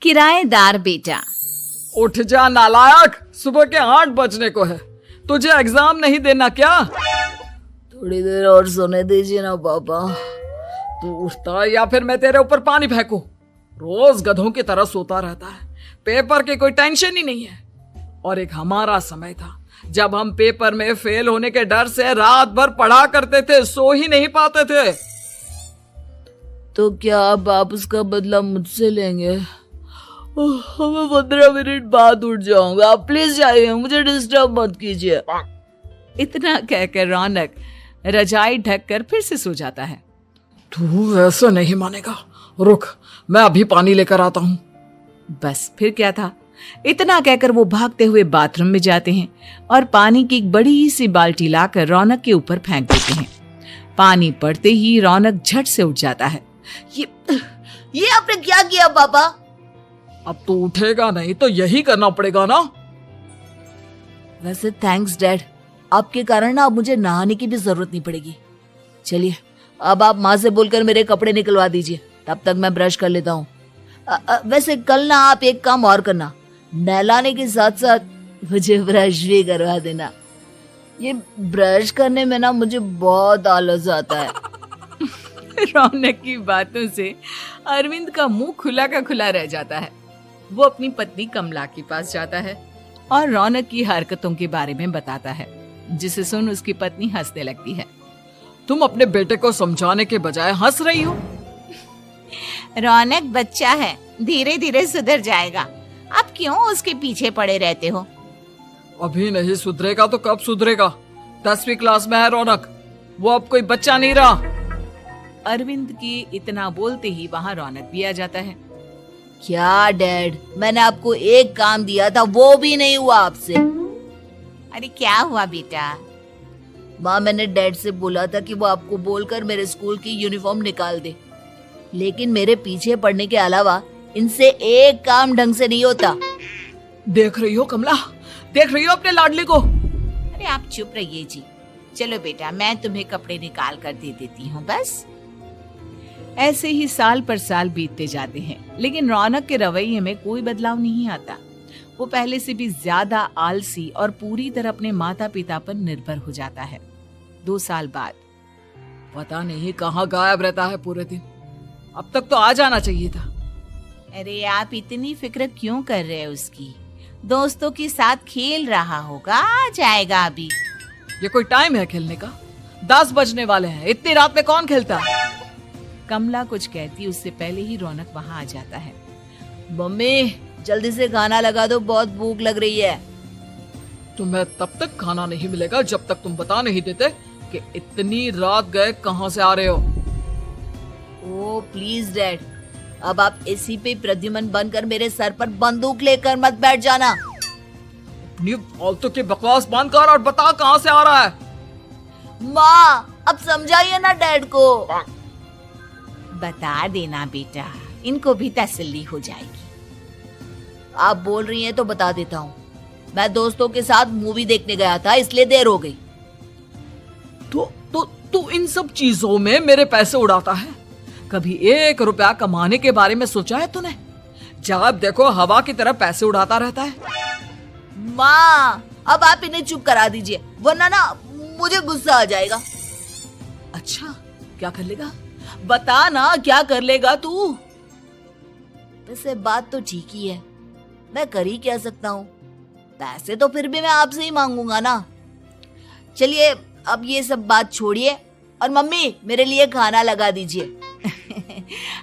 किराएदार बेटा। उठ जा नालायक, सुबह के 8 बजने को है। तुझे एग्जाम नहीं देना क्या? थोड़ी देर और सोने दीजिए ना पापा। तू उठता या फिर मैं तेरे ऊपर पानी फेंकूं? रोज गधों की तरह सोता रहता है, पेपर की कोई टेंशन ही नहीं है। और एक हमारा समय था जब हम पेपर में फेल होने के डर से रात भर पढ़ा करते थे, सो ही नहीं पाते थे। तो क्या अब आप उसका बदला मुझसे लेंगे? मैं 15 मिनट बाद उठ जाऊंगा, आप प्लीज जाइए, मुझे डिस्टर्ब मत कीजिए। इतना कहकर रौनक रजाई ढककर फिर से सो जाता है। तू ऐसा नहीं मानेगा, रुक मैं अभी पानी लेकर आता हूँ। बस फिर क्या था, इतना कहकर वो भागते हुए बाथरूम में जाते हैं और पानी की एक बड़ी सी बाल्टी लाकर रौनक के ऊपर फेंक देते हैं। पानी पड़ते ही रौनक झट से उठ जाता है। ये आपने क्या किया पापा? अब तू उठेगा नहीं तो यही करना पड़ेगा ना। वैसे थैंक्स डैड, आपके कारण ना अब मुझे नहाने की भी जरूरत नहीं पड़ेगी। चलिए अब आप माँ से बोलकर मेरे कपड़े निकलवा दीजिए, तब तक मैं ब्रश कर लेता हूँ। वैसे कल ना आप एक काम और करना, नहलाने के साथ साथ मुझे ब्रश भी करवा देना। ये ब्रश करने में ना मुझे बहुत आलस आता है। रौनक की बातों से अरविंद का मुंह खुला का खुला रह जाता है। वो अपनी पत्नी कमला के पास जाता है और रौनक की हरकतों के बारे में बताता है, जिसे सुन उसकी पत्नी हंसने लगती है। तुम अपने बेटे को समझाने के बजाय हंस रही हो। रौनक बच्चा है, धीरे धीरे सुधर जाएगा, आप क्यों उसके पीछे पड़े रहते हो? अभी नहीं सुधरेगा तो कब सुधरेगा? 10वीं क्लास में है रौनक, वो अब कोई बच्चा नहीं रहा। अरविंद की इतना बोलते ही वहाँ रौनक भी आ जाता है। क्या डैड, मैंने आपको एक काम दिया था, वो भी नहीं हुआ आपसे। अरे क्या हुआ बेटा? माँ, मैंने डैड से बोला था कि वो आपको बोलकर मेरे स्कूल की यूनिफॉर्म निकाल दे, लेकिन मेरे पीछे पड़ने के अलावा इनसे एक काम ढंग से नहीं होता। देख रही हो कमला, देख रही हो अपने लाडली को? अरे आप चुप रहिए जी। चलो बेटा, मैं तुम्हें कपड़े निकाल कर दे देती हूँ बस। ऐसे ही साल पर साल बीतते जाते हैं, लेकिन रौनक के रवैये में कोई बदलाव नहीं आता। वो पहले से भी ज्यादा आलसी और पूरी तरह अपने माता पिता पर निर्भर हो जाता है। 2 साल बाद पता नहीं कहाँ गायब रहता है पूरे दिन, अब तक तो आ जाना चाहिए था। अरे आप इतनी फिक्र क्यों कर रहे हैं उसकी? दोस्तों के साथ खेल रहा होगा, आ जाएगा अभी। ये कोई टाइम है खेलने का? 10 बजने वाले हैं, इतनी रात में कौन खेलता है? कमला कुछ कहती उससे पहले ही रौनक वहाँ आ जाता है। मम्मी जल्दी से खाना लगा दो, बहुत भूख लग रही है। तुम्हें तब तक खाना नहीं मिलेगा जब तक तुम बता नहीं देते कि इतनी रात गए कहाँ से आ रहे हो। ओ प्लीज डैड, अब आप एसी पे प्रद्युमन बनकर मेरे सर पर बंदूक लेकर मत बैठ जाना। अपनी फालतू की बकवास बंद कर और बता कहाँ से आ रहा है। माँ अब समझाइए ना डैड को। बता देना बेटा, इनको भी तसल्ली हो जाएगी। आप बोल रही हैं तो बता देता हूँ, मैं दोस्तों के साथ मूवी देखने गया था, इसलिए देर हो गई। तू इन सब चीजों में मेरे पैसे उड़ाता है? कभी 1 रुपया कमाने के बारे में सोचा है तूने? जब देखो हवा की तरह पैसे उड़ाता रहता है। माँ अब आप इन्हें चुप करा दीजिए, वरना ना मुझे गुस्सा आ जाएगा। अच्छा क्या कर लेगा? बता ना क्या कर लेगा तू? वैसे बात तो ठीक ही है, मैं कर ही क्या सकता हूँ, पैसे तो फिर भी मैं आपसे ही मांगूंगा ना। चलिए अब ये सब बात छोड़िए और मम्मी मेरे लिए खाना लगा दीजिए।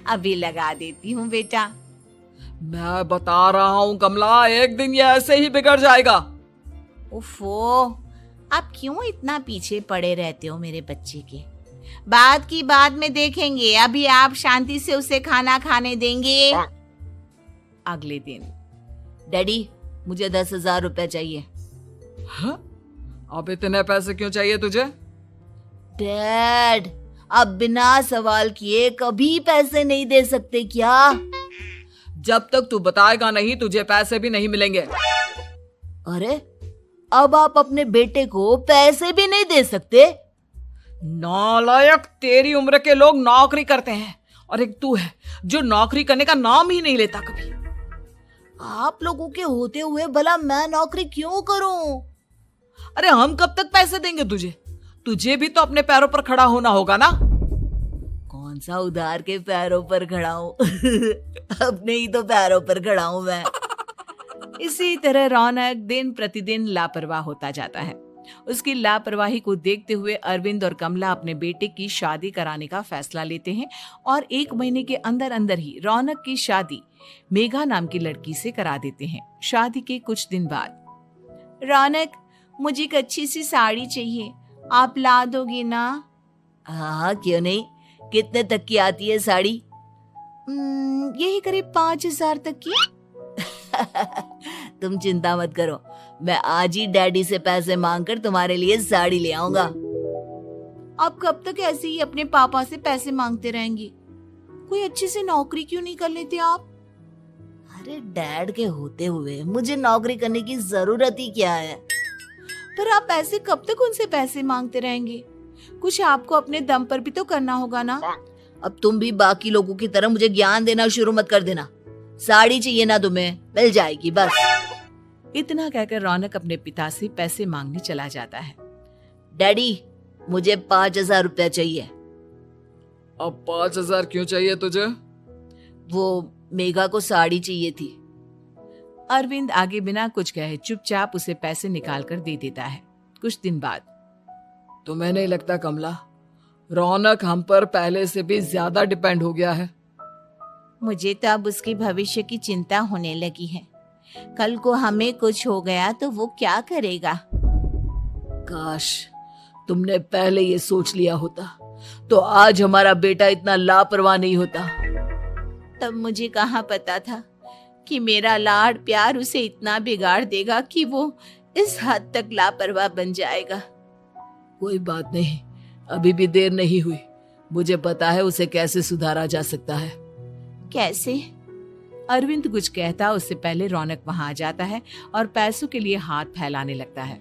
अभी लगा देती हूँ बेटा। मैं बता रहा हूँ कमला, एक दिन ये ऐसे ही बिगड़ जाएगा। उफ़ो, आप क्यों इतना पीछे पड़े रहते हो मेरे बच्चे के? बात की बाद में देखेंगे, अभी आप शांति से उसे खाना खाने देंगे। अगले दिन डैडी मुझे 10,000 रुपए चाहिए। हाँ? अब इतने पैसे क्यों चाहिए तुझे? डैड आप बिना सवाल किए कभी पैसे नहीं दे सकते क्या? जब तक तू बताएगा नहीं तुझे पैसे भी नहीं मिलेंगे। अरे अब आप अपने बेटे को पैसे भी नहीं दे सकते? नालायक, तेरी उम्र के लोग नौकरी करते हैं और एक तू है जो नौकरी करने का नाम ही नहीं लेता कभी। आप लोगों के होते हुए भला मैं नौकरी क्यों करूं? अरे हम कब तक पैसे देंगे तुझे? तुझे भी तो अपने पैरों पर खड़ा होना होगा ना। कौन सा उधार के पैरों पर खड़ा हूं? अपने ही तो पैरों पर खड़ा हूं मैं। इसी तरह रौनक दिन प्रतिदिन लापरवाह होता जाता है। उसकी लापरवाही को देखते हुए अरविंद और कमला अपने बेटे की शादी कराने का फैसला लेते हैं और 1 महीने के अंदर अंदर ही रौनक की शादी मेघा नाम की लड़की से करा देते हैं। शादी के कुछ दिन बाद, रौनक, मुझे एक अच्छी सी साड़ी चाहिए, आप ला दोगे ना? हाँ, क्यों नहीं। कितने तक की आती है साड़ी? यही करीब 5,000 तक की। तुम चिंता मत करो, मैं आज ही डैडी से पैसे मांगकर तुम्हारे लिए साड़ी ले आऊंगा। आप कब तक ऐसे ही अपने पापा से पैसे मांगते रहेंगे? कोई अच्छी सी नौकरी क्यों नहीं कर लेते आप? अरे डैड के होते हुए मुझे नौकरी करने की जरूरत ही क्या है? पर आप ऐसे कब तक उनसे पैसे मांगते रहेंगे? कुछ आपको अपने दम पर भी तो करना होगा ना। अब तुम भी बाकी लोगों की तरह मुझे ज्ञान देना शुरू मत कर देना। साड़ी चाहिए ना तुम्हें, मिल जाएगी बस। इतना कहकर रौनक अपने पिता से पैसे मांगने चला जाता है। डैडी, मुझे 5,000 रुपया चाहिए। अब 5,000 क्यों चाहिए तुझे? वो मेघा को साड़ी चाहिए थी। अरविंद आगे बिना कुछ कहे चुपचाप उसे पैसे निकाल कर दे देता है। कुछ दिन बाद, तुम्हें नहीं लगता कमला, रौनक हम पर पहले से भी ज्यादा डिपेंड हो गया है? मुझे तो अब उसके भविष्य की चिंता होने लगी है। कल को हमें कुछ हो गया तो वो क्या करेगा? काश तुमने पहले ये सोच लिया होता तो आज हमारा बेटा इतना लापरवाह नहीं होता। तब मुझे कहाँ पता था कि मेरा लाड प्यार उसे इतना बिगाड़ देगा कि वो इस हद तक लापरवाह बन जाएगा। कोई बात नहीं, अभी भी देर नहीं हुई। मुझे पता है उसे कैसे सुधारा जा सकता है। कैसे? अरविंद कुछ कहता उससे पहले रौनक वहां आ जाता है और पैसों के लिए हाथ फैलाने लगता है।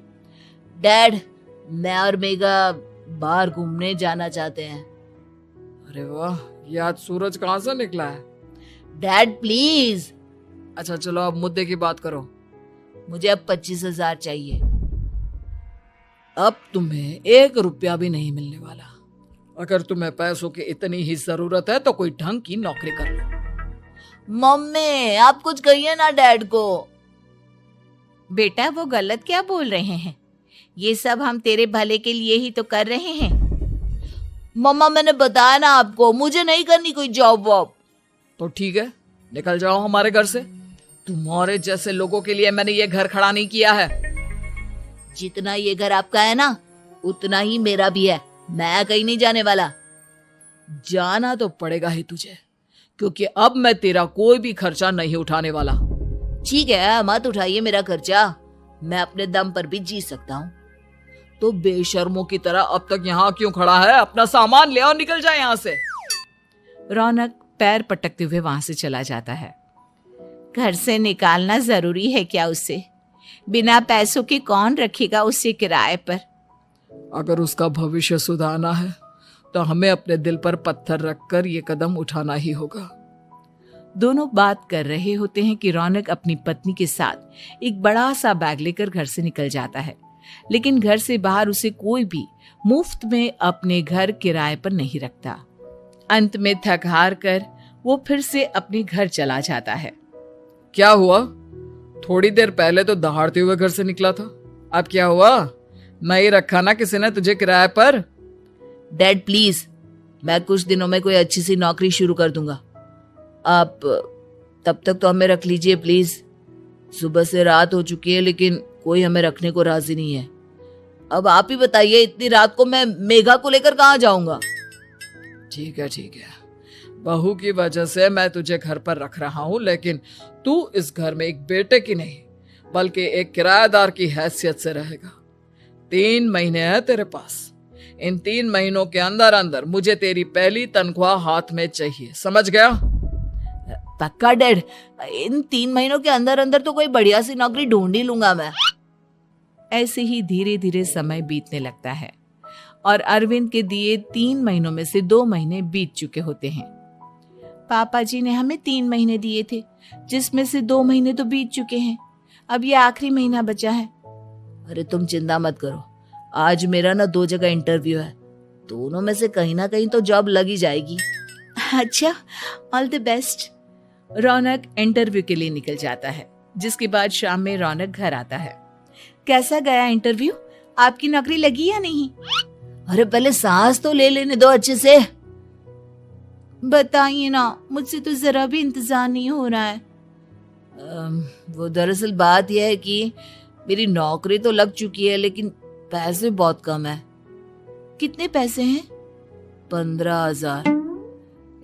डैड, मैं और मेघा बाहर घूमने जाना चाहते हैं। अरे वाह, ये आज सूरज कहाँ से निकला है? Dad please. अच्छा चलो अब मुद्दे की बात करो। मुझे अब 25,000 चाहिए। अब तुम्हें 1 रुपया भी नहीं मिलने वाला। अगर तुम्हें पैसों की इतनी ही जरूरत है तो कोई ढंग की नौकरी कर लो। मम्मी, आप कुछ कहिए ना डैड को। बेटा, वो गलत क्या बोल रहे हैं? ये सब हम तेरे भले के लिए ही तो कर रहे हैं। मम्मा, मैंने बताया ना आपको, मुझे नहीं करनी कोई जॉब वॉब। तो ठीक है, निकल जाओ हमारे घर से। तुम्हारे जैसे लोगों के लिए मैंने ये घर खड़ा नहीं किया है। जितना ये घर आपका है ना, उतना ही मेरा भी है। मैं कहीं नहीं जाने वाला। जाना तो पड़ेगा ही तुझे, क्योंकि अब मैं तेरा कोई भी खर्चा नहीं उठाने वाला। ठीक है, मत उठाइए मेरा खर्चा, मैं अपने दम पर भी जी सकता हूँ। तो बेशर्मों की तरह अब तक यहाँ क्यों खड़ा है? अपना सामान ले और निकल जाए यहाँ से। रौनक पैर पटकते हुए वहां से चला जाता है। घर से निकालना जरूरी है क्या उसे? बिना पैसों के कौन रखेगा उसे किराए पर? अगर उसका भविष्य सुधारना है तो हमें अपने दिल पर पत्थर रखकर ये कदम उठाना ही होगा। दोनों बात कर रहे होते हैं कि रौनक अपनी पत्नी के साथ एक बड़ा सा बैग लेकर घर से निकल जाता है, लेकिन घर से बाहर उसे कोई भी मुफ्त में अपने घर किराए पर नहीं रखता। अंत में थक हार कर वो फिर से अपने घर चला जाता है। क्या हुआ? थोड़ी देर पहले तो दहाड़ते हुए घर से निकला था, अब क्या हुआ? नहीं रखा ना किसी ने तुझे किराए पर? डैड प्लीज, मैं कुछ दिनों में कोई अच्छी सी नौकरी शुरू कर दूंगा। आप तब तक तो हमें रख लीजिए प्लीज। सुबह से रात हो चुकी है लेकिन कोई हमें रखने को राजी नहीं है। अब आप ही बताइए, इतनी रात को मैं मेघा को लेकर कहाँ जाऊंगा? ठीक है ठीक है, बहू की वजह से मैं तुझे घर पर रख रहा हूँ, लेकिन तू इस घर में एक बेटे की नहीं बल्कि एक किराएदार की हैसियत से रहेगा। 3 महीने हैं तेरे पास। इन 3 महीनों के अंदर अंदर मुझे तेरी पहली तनख्वाह हाथ में चाहिए, समझ गया? पक्का डैड, इन 3 महीनों के अंदर अंदर तो कोई बढ़िया सी नौकरी ढूंढ ही लूंगा मैं। ऐसे ही धीरे धीरे समय बीतने लगता है और अरविंद के दिए 3 महीनों में से 2 महीने बीत चुके होते हैं। पापा जी ने हमें 3 महीने दिए थे, जिसमें से 2 महीने तो बीत चुके हैं। अब ये आखिरी महीना बचा है। अरे तुम चिंता मत करो, आज मेरा ना 2 जगह इंटरव्यू है, दोनों में से कहीं ना कहीं तो जॉब लगी जाएगी। अच्छा, all the best. Raunak interview के लिए निकल जाता है, जिसके बाद शाम में रौनक घर आता है। कैसा गया इंटरव्यू? आपकी नौकरी लगी या नहीं? अरे पहले सांस तो ले लेने दो अच्छे से। बताइए ना, मुझसे तो जरा भी इंतजार नहीं हो रहा है। वो दरअसल बात यह है कि मेरी नौकरी तो लग चुकी है, लेकिन पैसे बहुत कम है। कितने पैसे हैं? 15,000।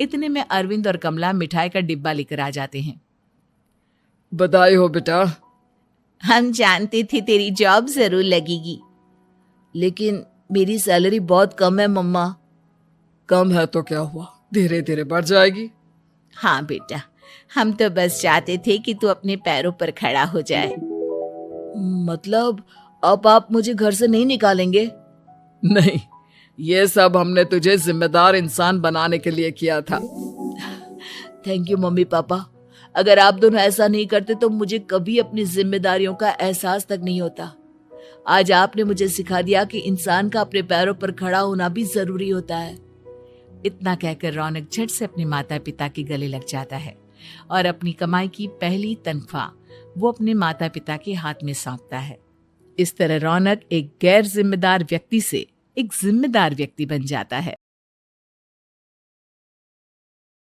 इतने में अरविंद और कमला मिठाई का डिब्बा लेकर आ जाते हैं। बधाई हो बेटा। हम जानते थे तेरी जॉब जरूर लगेगी। लेकिन मेरी सैलरी बहुत कम है मम्मा। कम है तो क्या हुआ, धीरे धीरे बढ़ जाएगी। हाँ बेटा, हम तो बस चाहते थे कि तू अपने पैरों पर खड़ा हो जाए। मतलब अब आप मुझे घर से नहीं निकालेंगे? नहीं, ये सब हमने तुझे जिम्मेदार इंसान बनाने के लिए किया था। Thank you mummy papa. अगर आप दोनों ऐसा नहीं करते तो मुझे कभी अपनी जिम्मेदारियों का एहसास तक नहीं होता। आज आपने मुझे सिखा दिया कि इंसान का अपने पैरों पर खड़ा होना भी जरूरी होता है। इतना कहकर रौनक झट से अपने माता पिता के गले लग जाता है और अपनी कमाई की पहली तनख्वाह वो अपने माता पिता के हाथ में सौंपता है। इस तरह रौनक एक गैर जिम्मेदार व्यक्ति से एक जिम्मेदार व्यक्ति बन जाता है।